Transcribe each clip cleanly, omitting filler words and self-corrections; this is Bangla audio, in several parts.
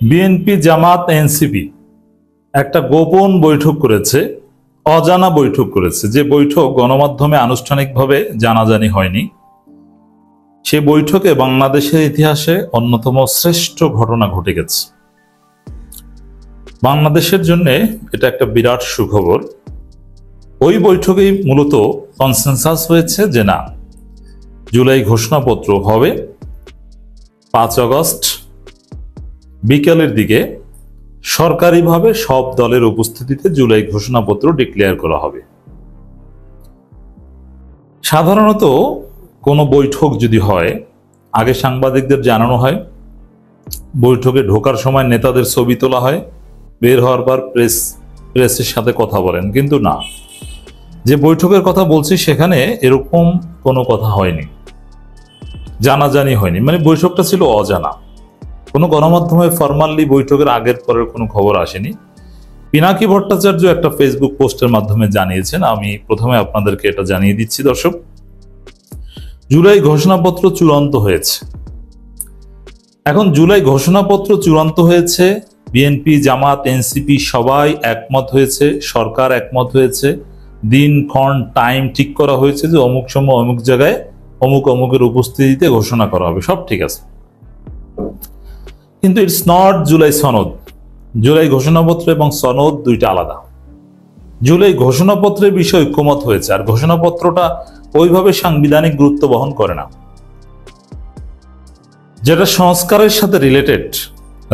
বিএনপি জামাত এনসিপি একটা গোপন বৈঠক করেছে, অজানা বৈঠক করেছে। যে বৈঠক গণমাধ্যমে আনুষ্ঠানিকভাবে জানাজানি হয়নি। সে বৈঠকে বাংলাদেশের ইতিহাসে অন্যতম শ্রেষ্ঠ ঘটনা ঘটে গেছে। বাংলাদেশের জন্য এটা একটা বিরাট সুখবর। ওই বৈঠকেই মূলত কনসেনসাস হয়েছে যে না, জুলাই ঘোষণাপত্র হবে 5 আগস্ট বিকেলের দিকে সরকারিভাবে সব দলের উপস্থিতিতে জুলাই ঘোষণাপত্র ডিক্লেয়ার করা হবে। সাধারণত কোনো বৈঠক যদি হয়, আগে সাংবাদিকদের জানানো হয়, বৈঠকে ঢোকার সময় নেতাদের ছবি তোলা হয়, বের হওয়ার পর প্রেসের সাথে কথা বলেন। কিন্তু না, যে বৈঠকের কথা বলছি সেখানে এরকম কোনো কথা হয়নি, জানাজানি হয়নি। মানে বৈঠকটা ছিল অজানা, কোনো গণমাধ্যমে ফরমালি বৈঠকের আগের পরের কোনো খবর আসেনি। পিনাকি ভট্টাচার্য একটা ফেসবুক পোস্টের মাধ্যমে জানিয়েছেন, আমি প্রথমে আপনাদেরকে এটা জানিয়ে দিচ্ছি দর্শক। জুলাই ঘোষণাপত্র চূড়ান্ত হয়েছে। এখন জুলাই ঘোষণাপত্র চূড়ান্ত হয়েছে, বিএনপি জামাত এনসিপি সবাই একমত হয়েছে, সরকার একমত হয়েছে, দিনক্ষণ টাইম ঠিক করা হয়েছে যে অমুক সময় অমুক জায়গায় অমুকের উপস্থিতিতে ঘোষণা করা হবে, সব ঠিক আছে। কিন্তু ইটস নট জুলাই সনদ। জুলাই ঘোষণাপত্র এবং সনদ দুইটা আলাদা। জুলাই ঘোষণাপত্রের বিষয়ে ঐক্যমত হয়েছে, আর ঘোষণাপত্রটা ওইভাবে সাংবিধানিক গুরুত্ব বহন করে না। যেটা সংস্কারের সাথে রিলেটেড,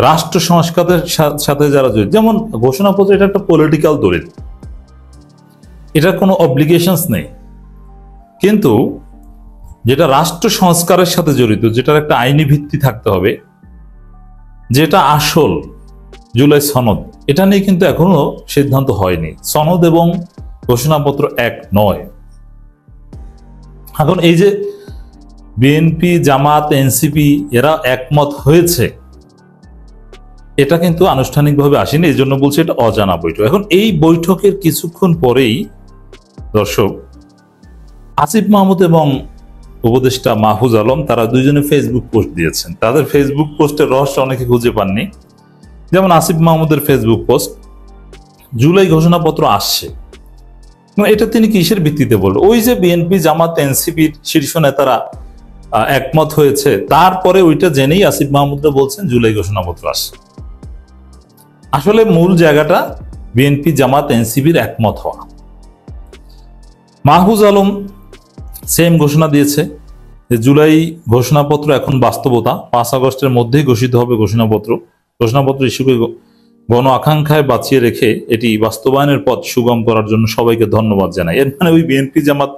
রাষ্ট্র সংস্কারের সাথে যারা জড়িত, যেমন ঘোষণাপত্র, এটা একটা পলিটিক্যাল দলিল, এটার কোনো অব্লিগেশনস নেই। কিন্তু যেটা রাষ্ট্র সংস্কারের সাথে জড়িত, যেটার একটা আইনি ভিত্তি থাকতে হবে, যেটা আসল জুলাই সনদ, এটা নিয়ে কিন্তু এখনো সিদ্ধান্ত হয়নি। সনদ এবং ঘোষণাপত্র এক নয়। এখন এই যে বিএনপি জামাত এনসিপি এরা একমত হয়েছে, এটা কিন্তু আনুষ্ঠানিকভাবে আসেনি, এই জন্য বলছি এটা অজানা বৈঠক। এখন এই বৈঠকের কিছুক্ষণ পরেই দর্শক, আসিফ মাহমুদ এবং উপদেষ্টা মাহফুজ আলম তারা দুইজনে ফেসবুক পোস্ট দিয়েছেন। তাদের ফেসবুক পোস্টের রহস্য অনেকে খুঁজে পাননি। যেমন আসিফ মাহমুদের ফেসবুক পোস্ট, জুলাই ঘোষণাপত্র আসছে, এটা তিনি কিসের ভিত্তিতে বলল? ওই যে বিএনপি জামাত এনসিপির শীর্ষ নেতারা একমত হয়েছে, তারপরে ওইটা জেনেই আসিফ মাহমুদরা বলছেন জুলাই ঘোষণাপত্র আসছে। আসলে মূল জায়গাটা বিএনপি জামাত এনসিপির একমত হওয়া। মাহফুজ আলম সেম ঘোষণা দিয়েছে যে জুলাই ঘোষণাপত্র এখন বাস্তবতা, 5 আগস্টের মধ্যেই ঘোষিত হবে ঘোষণাপত্র ইস্যুকে গণ আকাঙ্ক্ষায় বাঁচিয়ে রেখে এটি বাস্তবায়নের পথ সুগম করার জন্য সবাইকে ধন্যবাদ জানাই। এর মানে ওই বিএনপি জামাত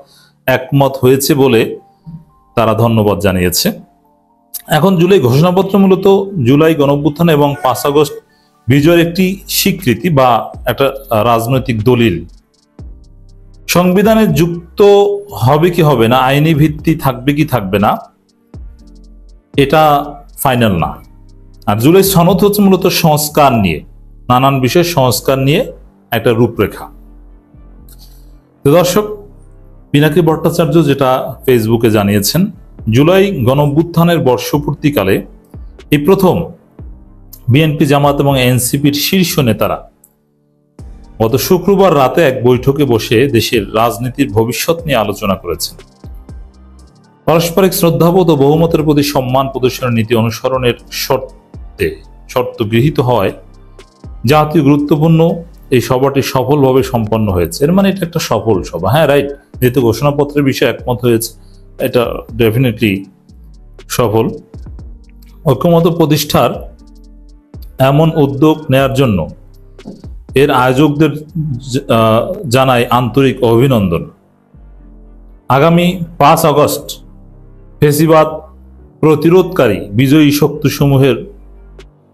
একমত হয়েছে বলে তারা ধন্যবাদ জানিয়েছে। এখন জুলাই ঘোষণাপত্র মূলত জুলাই গণঅভ্যুত্থান এবং 5 আগস্ট বিজয়ের একটি স্বীকৃতি বা একটা রাজনৈতিক দলিল। সংবিধানে যুক্ত হবে কি হবে না, আইনি ভিত্তি থাকবে কি থাকবে না, এটা ফাইনাল না। আর জুলাই সনদ হচ্ছে মূলত সংস্কার নিয়ে, নানান বিষয় সংস্কার নিয়ে একটা রূপরেখা। তো দর্শক, পিনাকি ভট্টাচার্য যেটা ফেসবুকে জানিয়েছেন, জুলাই গণঅভ্যুত্থানের বর্ষপূর্তিকালে এই প্রথম বিএনপি জামাত এবং এনসিপির শীর্ষ নেতারা গত শুক্রবার রাতে এক বৈঠকে বসে দেশের রাজনীতির ভবিষ্যৎ নিয়ে আলোচনা করেছেন। পারস্পরিক শ্রদ্ধাবোধ ও বহুমতের প্রতি সম্মান প্রদর্শনের নীতি অনুসরণের শর্ত গৃহীত হয় জাতীয় গুরুত্বপূর্ণ এই সভাটি সফলভাবে সম্পন্ন হয়েছে। এর মানে এটা একটা সফল সভা। হ্যাঁ, রাইট, যেহেতু ঘোষণাপত্রের বিষয়ে একমত হয়েছে, এটা ডেফিনেটলি সফল। ঐক্যমত প্রতিষ্ঠার এমন উদ্যোগ নেয়ার জন্য এর আয়োজকদের জানাই আন্তরিক অভিনন্দন। আগামী 5 আগস্ট ফ্যাসিবাদ প্রতিরোধকারী বিজয়ী শক্তিসমূহের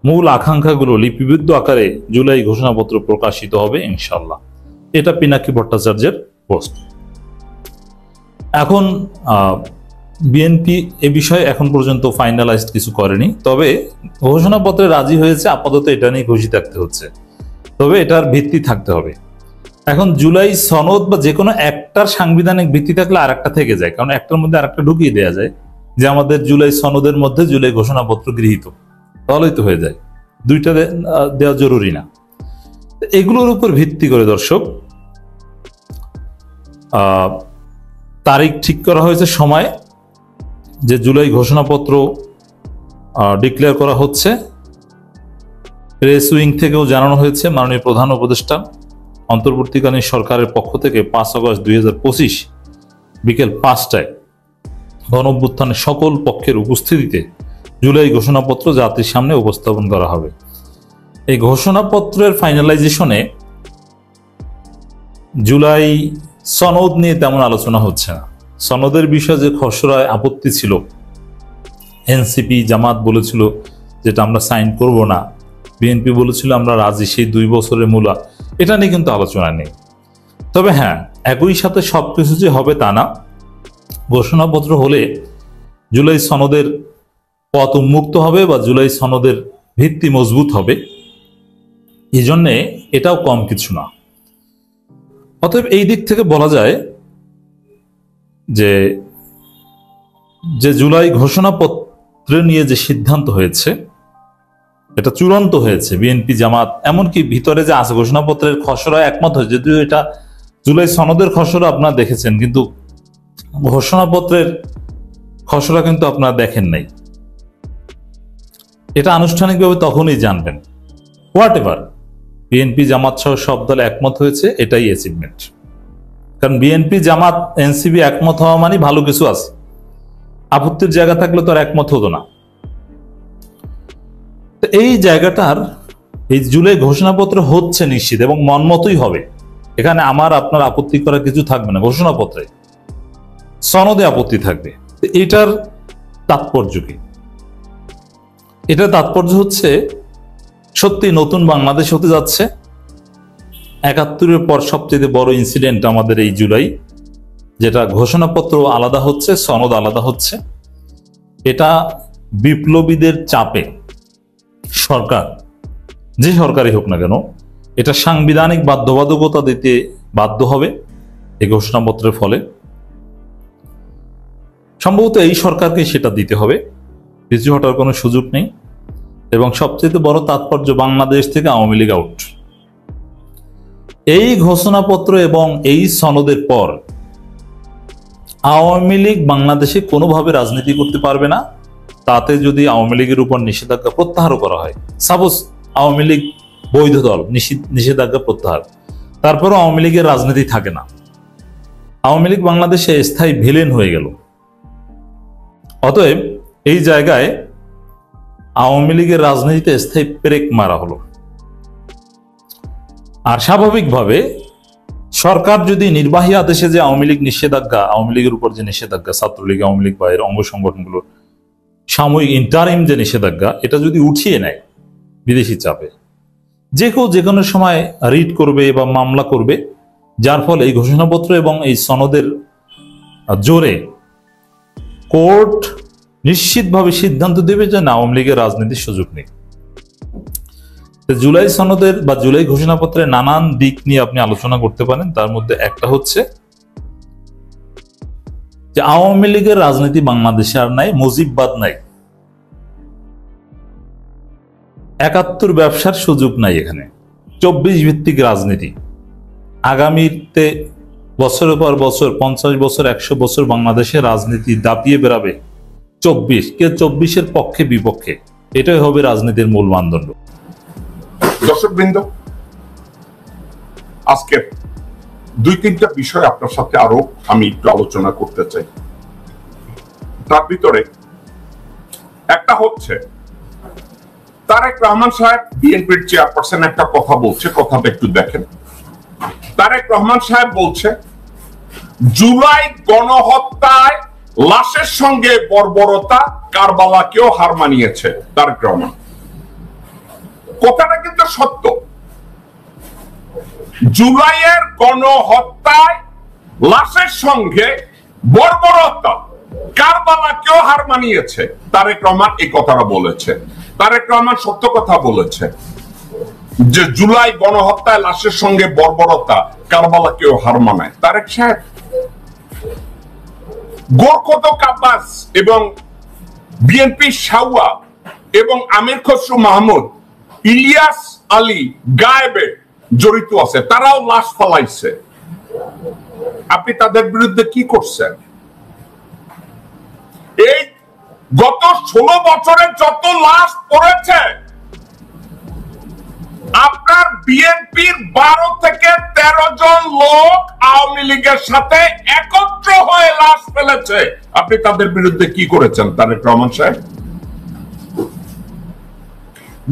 মূল আকাঙ্ক্ষাগুলো লিপিবদ্ধ আকারে জুলাই ঘোষণাপত্র প্রকাশিত হবে ইনশাল্লাহ। এটা পিনাকি ভট্টাচার্যের পোস্ট। এখন বিএনপি এ বিষয়ে এখন পর্যন্ত ফাইনালাইজড কিছু করেনি, তবে ঘোষণাপত্রে রাজি হয়েছে। আপাতত এটা নিয়ে খুশি থাকতে হচ্ছে, তবে এটার ভিত্তি থাকতে হবে। এখন জুলাই সনদ বা যে কোনো একটার সাংবিধানিক ভিত্তি থাকলে আর একটা থেকে যায়, কারণ একটার মধ্যে আর একটা ঢুকিয়ে দেওয়া যায় যে আমাদের জুলাই সনদের মধ্যে জুলাই ঘোষণাপত্র গৃহীত, তাহলেই তো হয়ে যায়। দুইটা দেওয়া জরুরি না। এগুলোর উপর ভিত্তি করে দর্শক তারিখ ঠিক করা হয়েছে, সময় যে জুলাই ঘোষণাপত্র ডিক্লেয়ার করা হচ্ছে। প্রেস উইং থেকেও জানানো হয়েছে মাননীয় প্রধান উপদেষ্টা অন্তর্বর্তীকালীন সরকারের পক্ষ থেকে 5 আগস্ট 2025 বিকেল 5টায় গণঅভ্যুত্থানের সকল পক্ষের উপস্থিতিতে জুলাই ঘোষণাপত্র জাতির সামনে উপস্থাপন করা হবে। এই ঘোষণাপত্রের ফাইনালাইজেশনে জুলাই সনদ নিয়ে তেমন আলোচনা হচ্ছে না। সনদের বিষয়ে যে খসড়ায় আপত্তি ছিল, এনসিপি জামাত বলেছিল যেটা আমরা সাইন করব না, বিএনপি বলেছিল আমরা রাজি, সেই 2 বছরের মূলা, এটা নিয়ে কিন্তু আলোচনা নেই। তবে হ্যাঁ, একই সাথে সবকিছু যে হবে তা না। ঘোষণাপত্র হলে জুলাই সনদের পথ উন্মুক্ত হবে বা জুলাই সনদের ভিত্তি মজবুত হবে, এই জন্যে এটাও কম কিছু না। অতএব এই দিক থেকে বলা যায় যে জুলাই ঘোষণাপত্র নিয়ে যে সিদ্ধান্ত হয়েছে এটা চূড়ান্ত হয়েছে। বিএনপি জামাত এমনকি ভিতরে যে আছে ঘোষণাপত্রের খসড়া একমত হয়েছে, যদিও এটা জুলাই সনদের খসড়া আপনারা দেখেছেন, কিন্তু ঘোষণাপত্রের খসড়া কিন্তু আপনারা দেখেন নাই। এটা আনুষ্ঠানিকভাবে তখনই জানবেন। হোয়াট এভার, বিএনপি জামাত সহ সব দল একমত হয়েছে, এটাই অ্যাচিভমেন্ট। কারণ বিএনপি জামাত এনসিপি একমত হওয়া মানে ভালো কিছু আছে, আপত্তির জায়গা থাকলে তো আর একমত হতো না। এই জায়গাটার এই জুলাই ঘোষণাপত্র হচ্ছে নিশ্চিত এবং মনমতই হবে। এখানে আমার আপনার আপত্তি করার কিছু থাকবে না। ঘোষণাপত্রে সনদে আপত্তি থাকবে। এটার তাৎপর্য কি? এটার তাৎপর্য হচ্ছে সত্যি নতুন বাংলাদেশ হতে যাচ্ছে। 71-এর পর সবচেয়ে বড় ইনসিডেন্ট আমাদের এই জুলাই, যেটা ঘোষণাপত্র আলাদা হচ্ছে, সনদ আলাদা হচ্ছে। এটা বিপ্লবীদের চাপে সরকার, যে সরকারই হোক না কেন, এটা সাংবিধানিক বাধ্যবাধকতা দিতে বাধ্য হবে এই ঘোষণাপত্রের ফলে। সম্ভবত এই সরকারকে সেটা দিতে হবে, পিছু হটার কোনো সুযোগ নেই। এবং সবচেয়ে বড় তাৎপর্য, বাংলাদেশ থেকে আওয়ামী লীগ আউট। এই ঘোষণাপত্র এবং এই সনদের পর আওয়ামী লীগ বাংলাদেশে কোনোভাবে রাজনীতি করতে পারবে না। তাতে যদি আওয়ামী লীগের উপর নিষেধাজ্ঞা প্রত্যাহার করা হয়, সাপোজ আওয়ামী লীগ বৈধ দল, নিষেধাজ্ঞা প্রত্যাহার, তারপরও আওয়ামী লীগের রাজনীতি থাকে না, আওয়ামী লীগ বাংলাদেশে স্থায়ী ভিলেন হয়ে গেল। অতএব এই জায়গায় আওয়ামী লীগের রাজনীতিতে স্থায়ী ব্রেক মারা হলো। আর স্বাভাবিকভাবে সরকার যদি নির্বাহী আদেশে যে আওয়ামী লীগ নিষেধাজ্ঞা, আওয়ামী লীগের উপর যে নিষেধাজ্ঞা, ছাত্রলীগ, আওয়ামী লীগ বা এর অঙ্গ সংগঠনগুলোর সাময়িক ইন্টারিম যে নিষেধাজ্ঞা, এটা যদি উঠিয়ে নেয় বিদেশি চাপে, যে কেউ যে কোনো সময় রিট করবে বা মামলা করবে, যার ফলে এই ঘোষণাপত্র এবং এই সনদের জোরে কোর্ট নিশ্চিতভাবে সিদ্ধান্ত দেবে যে না, আওয়ামী লীগের রাজনীতির সুযোগ নেই। জুলাই সনদের বা জুলাই ঘোষণাপত্রের নানান দিক নিয়ে আপনি আলোচনা করতে পারেন। তার মধ্যে একটা হচ্ছে যে আওয়ামী লীগের রাজনীতি বাংলাদেশে আর নাই, মুজিববাদ নাই, 71 ব্যবসার সুযোগ নাই, এখানে 24 ভিত্তিক রাজনীতি। আগামীতে বছরের পর বছর, 50 বছর, 100 বছর বাংলাদেশের রাজনীতি দাপিয়ে বেড়াবে 24, কে 24-এর পক্ষে বিপক্ষে, এটাই হবে রাজনীতির মূল মানদণ্ড। দর্শকবৃন্দ, আজকে 2-3টা বিষয় আপনার সাথে আরো আমি একটু আলোচনা করতে চাই। তার ভিতরে একটা হচ্ছে তারেক রহমান সাহেব, বিএনপির চেয়ারপারসন, একটা কথা বলছে, কথাটা একটু দেখেন। তারেক রহমান সাহেব বলছে জুলাই গণহত্যায় লাশের সঙ্গে বর্বরতা কারবালাকেও হার মানিয়েছে তারেক রহমান। কথাটা কিন্তু সত্য। জুলাইয়ের গণহত্যায় লাশের সঙ্গে বর্বরতা কারবালাকেও হার মানিয়েছে তারেক রহমান, এই কথাটা বলেছে। তারেক রহমান সত্য কথা বলেছে যে জুলাই গণহত্যায় লাশের সঙ্গে বর্বরতা কারবালাকেও হার মানায়। তারেক সাহেব, গোরকদক আব্বাস এবং বিএনপি শাওয়া এবং আমির খসরু মাহমুদ ইলিয়াস আলী গায়েবে জড়িত আছে, তারাও লাশ ফালাইছে। আপনি তাদের বিরুদ্ধে কি করছেন? এই গত 16 বছরে যত লাশ পড়েছে, আপনার বিএনপির 12 থেকে 13 জন লোক আওয়ামী লীগের সাথে একত্র হয়ে লাশ ফেলেছে। আপনি তাদের বিরুদ্ধে কি করেছেন তারেক রহমান সাহেব?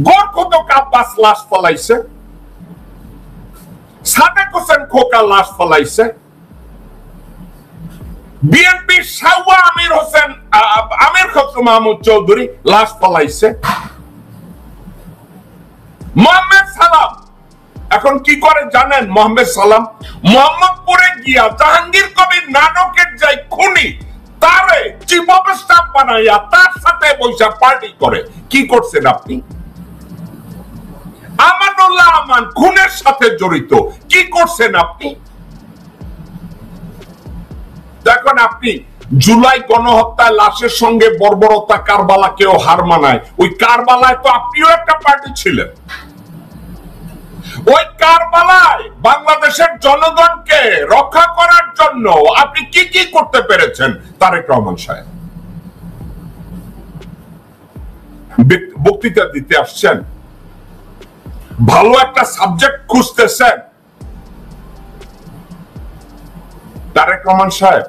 গোরখোদক আব্বাস লাশ ফলাইছে, সাদেক হোসেন খোকা লাশ ফলাইছে, বিএনপির সাওয়া আমির খসরু মাহমুদ চৌধুরী লাশ ফলাইছে। মোহাম্মদ সালাম এখন কি করে জানেন? মোহাম্মদ সালাম মোহাম্মদপুরে গিয়া জাহাঙ্গীর কবির নানকের যাই খুনি, তারে চিফ অফ স্টাফ বানাইয়া তার সাথে বৈশা পার্টি করে। কি করছেন আপনি? আমানুল্লাহ আমান খুনের সাথে জড়িত, কি করছেন আপনি? দেখুন, আপনি জুলাই গণহত্যায় লাশের সঙ্গে বর্বরতা কারবালাকেও হার মানায়। ওই কারবালায় তো আপনিও একটা পার্টি ছিলেন। ওই কারবালায় বাংলাদেশের জনগণকে রক্ষা করার জন্য আপনি কি কি করতে পেরেছেন তারেক রহমান সাহেব? বক্তৃতা দিতে আসছেন, ভালো একটা সাবজেক্ট খুঁজতেছেন। তারেক রহমান সাহেব,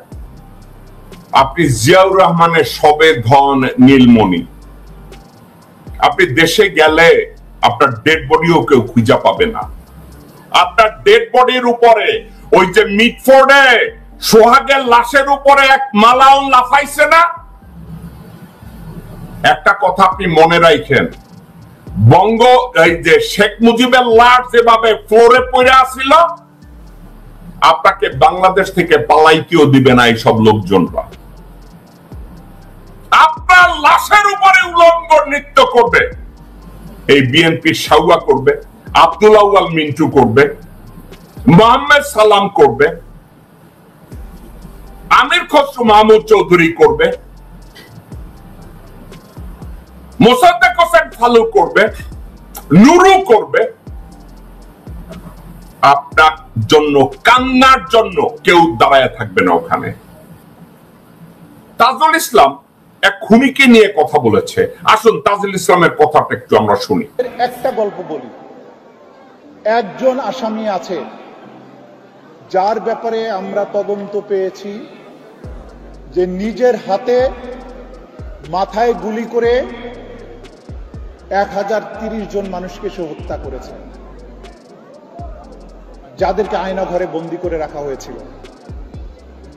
আপনি জিয়াউর রহমানের সবে ধন নীলমণি। আপনি দেশে গেলে আপনার ডেড বডিও কেউ খুঁজে পাবে না। আপনার ডেড বডির উপরে ওই যে মিটফোর্ডে সোহাগের লাশের উপরে এক মালাউন লাফাইছে না? একটা কথা আপনি মনে রাখেন, এই যে শেখ মুজিবের লাশ যেভাবে ফ্লোরে পড়ে আসছিল, আপনাকে বাংলাদেশ থেকে পালাইতেও দিবে না এইসব লোকজনরা। আপনার লাশের উপরে উলঙ্গ নৃত্য করবে এই বিএনপির সাউয়া করবে, আব্দুল আউয়াল মিন্টু করবে, মোহাম্মদ সালাম করবে, আমির খসরু মাহমুদ চৌধুরী করবে, মোসাদ্দেক হোসেন ফালু করবে, নুরু করবে। আপনার জন্য কান্নার জন্য কেউ দাঁড়ায় থাকবে না ওখানে। তাজুল ইসলাম এক খুনিকে নিয়ে কথা বলেছে, আসুন তাজুল ইসলামের কথাটা একটু আমরা শুনি। একটা গল্প বলি। একজন আসামি আছে যার ব্যাপারে আমরা তদন্ত পেয়েছি যে নিজের হাতে মাথায় গুলি করে 1030 জন মানুষকে সে হত্যা করেছে, যাদেরকে আয়না ঘরে বন্দি করে রাখা হয়েছিল।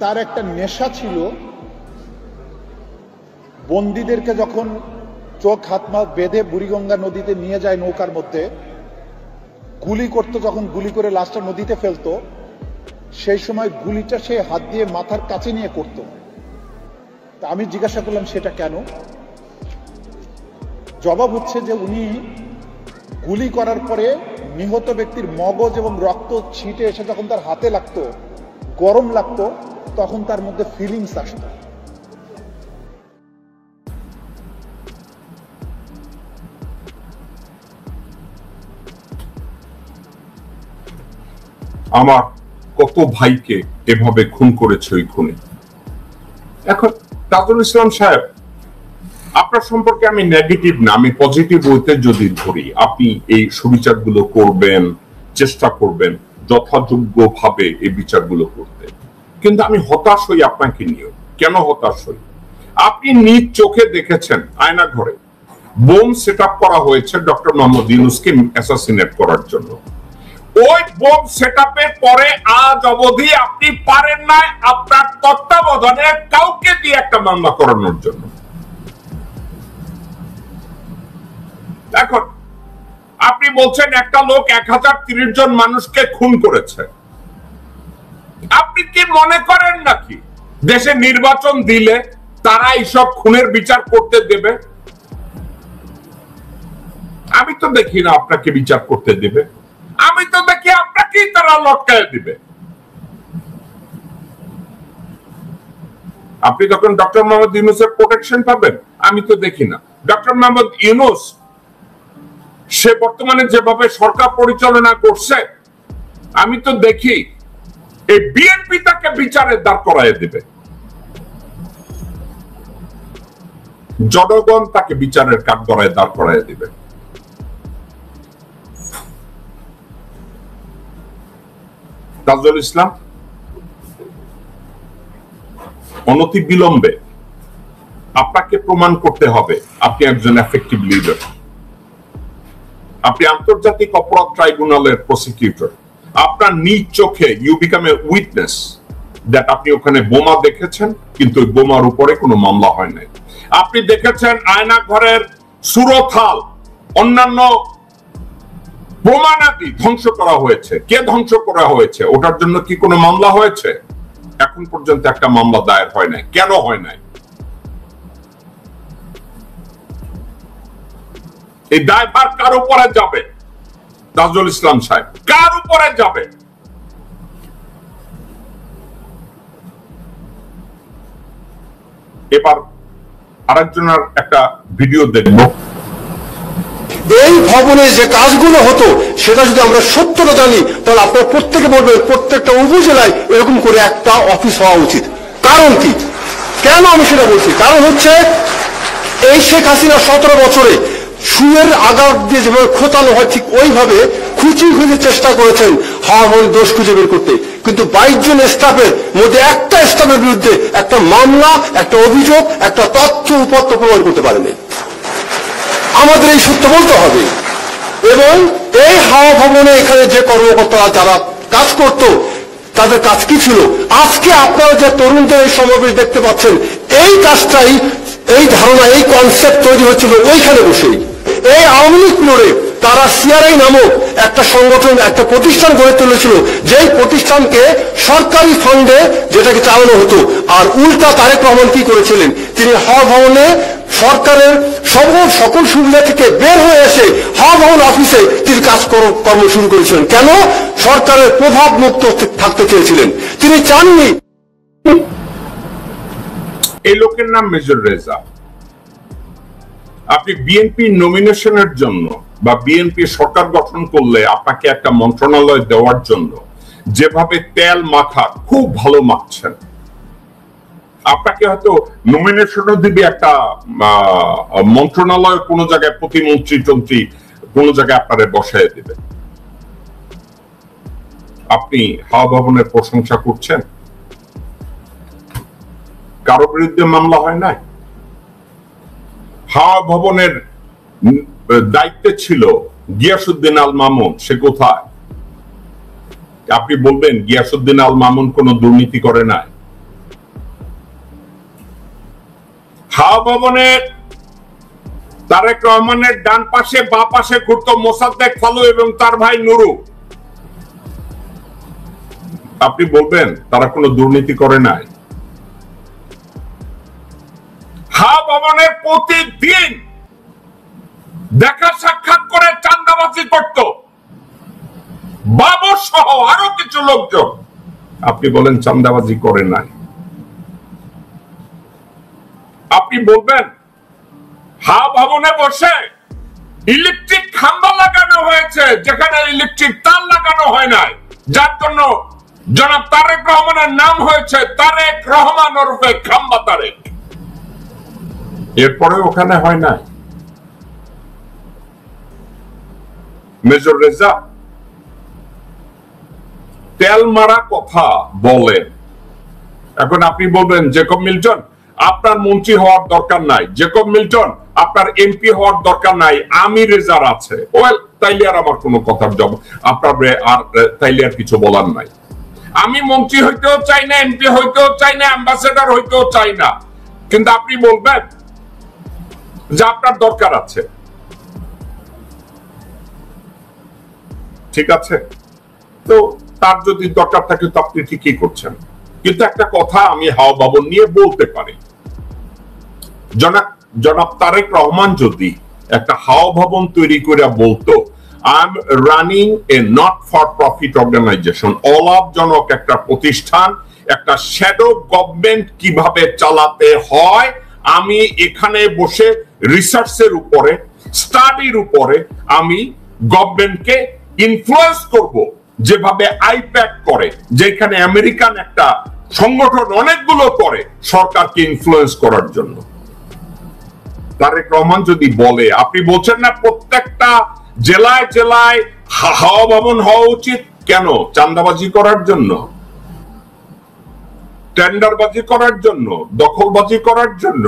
তার একটা নেশা ছিল, বন্দীদেরকে যখন চোখ হাত পা বেঁধে বুড়িগঙ্গা নদীতে নিয়ে যায় নৌকার মধ্যে, গুলি করতো, যখন গুলি করে লাশটা নদীতে ফেলতো, সেই সময় গুলিটা সে হাত দিয়ে মাথার কাছে নিয়ে করত। তা আমি জিজ্ঞাসা করলাম সেটা কেন? জবাব হচ্ছে যে উনি গুলি করার পরে নিহত ব্যক্তির মগজ এবং রক্ত ছিটে এসে যখন তার হাতে লাগতো, গরম লাগতো, তখন তার মধ্যে ফিলিংস আসতো। আমার কত ভাইকে এভাবে খুন করেছে ওই খুনি। এখন তাজুল ইসলাম সাহেব, আপনার সম্পর্কে আমি নেগেটিভ না, আমি পজিটিভ হইতে যদি ধরি, আপনি এই সুবিচারগুলো করবেন, চেষ্টা করবেন যথাযোগ্য ভাবে এই বিচারগুলো করতে। কিন্তু আমি হতাশ হই আপনাকে নিয়ে। কেন হতাশ হই? আপনি নিজ চোখে দেখেছেন আয়না ঘরে বোম সেট আপ করা হয়েছে ডক্টর মোহাম্মদ ইউনূসকে অ্যাসাসিনেট করার জন্য। ওই বোম সেট আপের পরে আজ অবধি আপনি পারেন না আপনার তত্ত্বাবধানে কাউকে দিয়ে একটা মামলা করানোর জন্য। এখন আপনি বলছেন একটা লোক 1030 জন মানুষকে খুন করেছে। আপনি কি মনে করেন নাকি দেশে নির্বাচন দিলে তারা এইসব খুনের বিচার করতে দেবে? আমি তো দেখি না আপনাকে বিচার করতে দেবে। আমি তো দেখি আপনাকেই তারা লটকায় দিবে। আপনি তখন ডক্টর মোহাম্মদ ইউনূসের প্রোটেকশন পাবেন? আমি তো দেখি না। ডক্টর মোহাম্মদ ইউনূস সে বর্তমানে যেভাবে সরকার পরিচালনা করছে, আমি তো দেখি এই বিএনপি তাকে বিচারের দাঁড় করাইয়া দিবে, জনগণ তাকে বিচারের কাঠগড়ায় দাঁড় করাইয়া দিবে। তাজুল ইসলাম, অনতি বিলম্বে আপনাকে প্রমাণ করতে হবে আপনি একজন এফেক্টিভ লিডার। আপনি আন্তর্জাতিক অপরাধ ট্রাইব্যুনালের প্রসিকিউটর। আপনার নিজ চোখে you become a witness that আপনি ওখানে বোমা দেখেছেন, কিন্তু ওই বোমার উপরে কোনো মামলা হয় নাই। আপনি দেখেছেন আয়না ঘরের সুরথাল, অন্যান্য প্রমাণাদি ধ্বংস করা হয়েছে। কে ধ্বংস করা হয়েছে? ওটার জন্য কি কোনো মামলা হয়েছে? এখন পর্যন্ত একটা মামলা দায়ের হয় নাই। কেন হয় নাই? এই দায়ভার কার উপরে যাবে? তাজুল ইসলাম সাহেব, কার উপরে যাবে? এবার আরেকজনের একটা ভিডিও দেখব। এই ভবনে যে কাজগুলো হতো সেটা যদি আমরা সত্যটা জানি, তাহলে আপনারা প্রত্যেকে বলবেন প্রত্যেকটা উপজেলায় এরকম করে একটা অফিস হওয়া উচিত। কারণ কি, কেন আমি সেটা বলছি? কারণ হচ্ছে এই শেখ হাসিনা 17 বছরে সুয়ের আগার দিয়ে যেভাবে খোঁচানো হয়, ঠিক ওইভাবে খুঁচি খুঁজে চেষ্টা করেছেন হাওয়া ভবনের দোষ খুঁজে বের করতে, কিন্তু 22 জন স্টাফের মধ্যে একটা স্টাফের বিরুদ্ধে একটা মামলা, একটা অভিযোগ, একটা তথ্য উপাত্ত প্রমাণ করতে পারেনি। আমাদের এই সত্য বলতে হবে। এবং এই হাওয়া ভবনে এখানে যে কর্মকর্তারা যারা কাজ করত, তাদের কাজ কি ছিল? আজকে আপনারা যে তরুণদের এই সমাবেশ দেখতে পাচ্ছেন, এই কাজটাই, এই ধারণা, এই কনসেপ্ট তৈরি হচ্ছিল ওইখানে বসেই। এই আওয়ামী লীগ লড়ে তারা সিআরআই নামক একটা সংগঠন, একটা প্রতিষ্ঠান গড়ে তুলেছিল, যেই প্রতিষ্ঠানকে সরকারি ফান্ডে যেটাকে চালানো হতো। আর উল্টা তারেক রহমান কি করেছিলেন? তিনি হাওয়া ভবনে সরকারের সকল সুবিধা থেকে বের হয়ে এসে হাওয়া ভবন অফিসে তিনি কাজকর্ম শুরু করেছিলেন। কেন? সরকারের প্রভাব মুক্ত থাকতে চেয়েছিলেন, তিনি চাননি। এই লোকের নাম মেজর রেজা। আপনি বিএনপি নমিনেশনের জন্য বা বিএনপি সরকার গঠন করলে আপনাকে একটা মন্ত্রণালয় দেওয়ার জন্য যেভাবে তেল মাখা, খুব ভালো মাখছেন। আপনাকে হয়তো নমিনেশনও দিবে একটা মন্ত্রণালয়, কোন জায়গায় প্রতিমন্ত্রী টন্ত্রী কোন জায়গায় আপনারে বসায় দিবে। আপনি হাওয়া ভবনের প্রশংসা করছেন, কারো বিরুদ্ধে মামলা হয় নাই। হাওয়া ভবনের দায়িত্বে ছিল গিয়াসউদ্দিন আল মামুন, সে কোথায়? আপনি বলবেন গিয়াসউদ্দিন আল মামুন কোন দুর্নীতি করে নাই? হাওয়া ভবনের তারেক রহমানের ডান পাশে বা পাশে ঘুরত মোসাদ্দেক ফালু এবং তার ভাই নুরু। আপনি বলবেন তারা কোনো দুর্নীতি করে নাই? হাওয়া ভবনের প্রতিদিন দেখা সাক্ষাৎ করে চাঁদাবাজি করত বাবর সহ আরো কিছু লোকজন। আপনি বলেন চাঁদাবাজি করে নাই? আপনি বলবেন হাওয়া ভবনে বসে ইলেকট্রিক খাম্বা লাগানো হয়েছে যেখানে ইলেকট্রিক তার লাগানো হয় নাই, যার জন্য জনাব তারেক রহমানের নাম হয়েছে তারেক রহমান ওরফে খাম্বা তারেক। এরপরে ওখানে হয় নাই? মেজর রেজা তেল মারা কথা বলেন। এখন আপনি বলবেন জেকব মিল্টন আপনার মন্ত্রী হওয়ার দরকার নাই, জেকব মিল্টন আপনার এমপি হওয়ার দরকার নাই, আমি রেজার আছে। ওয়েল, তাইলে আর আমার কোনো কথার জবাব আপনার আর তাইলে আর কিছু বলার নাই। আমি মন্ত্রী হইতেও চাই না, এমপি হইতেও চাই না, অ্যাম্বাসেডর হইতেও চাই না, কিন্তু আপনি বলবেন যে আপনার দরকার আছে। ঠিক আছে, তো তার যদি দরকার থাকে তো আপনি ঠিকই করছেন। কিন্তু একটা কথা আমি হাওয়া ভবন নিয়ে বলতে পারি, জনাব তারেক রহমান যদি একটা হাওয়া ভবন তৈরি করে বলতো I am running a not for profit organisation, অলাভজনক একটা প্রতিষ্ঠান, একটা শ্যাডো গভর্নমেন্ট কিভাবে চালাতে হয় আমি এখানে বসে রিসার্চের উপরে স্টাডির উপরে আমি গভর্নমেন্টকে ইনফ্লুয়েন্স করব, যেভাবে আইপ্যাক করে, যেখানে আমেরিকান একটা সংগঠন অনেকগুলো করে সরকারকে ইনফ্লুয়েন্স করার জন্য। তারেক রহমান যদি বলে, আপনি বলছেন না প্রত্যেকটা জেলায় জেলায় হাওয়া ভবন হওয়া উচিত, কেন? চাঁদাবাজি করার জন্য, টেন্ডারবাজি করার জন্য, দখলবাজি করার জন্য?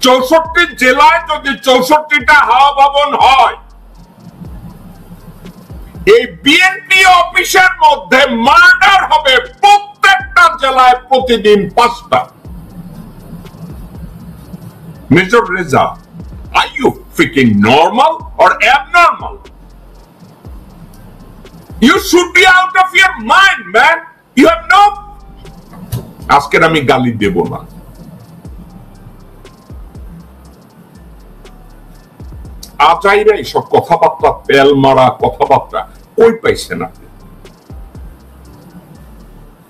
64 জেলায় যদি 64টা হাওয়া ভবন হয়, এই বিএনপি অফিসের মধ্যে মার্ডার হবে প্রত্যেকটা জেলায় প্রতিদিন 5টা। Mr. Reza, are you freaking normal or abnormal? You should be out of your mind, man. You have no... আজকের আমি গালি দেব না। আজাইরা এইসব কথাবার্তা, তেল মারা কথাবার্তা কই পাইছেন আপনি?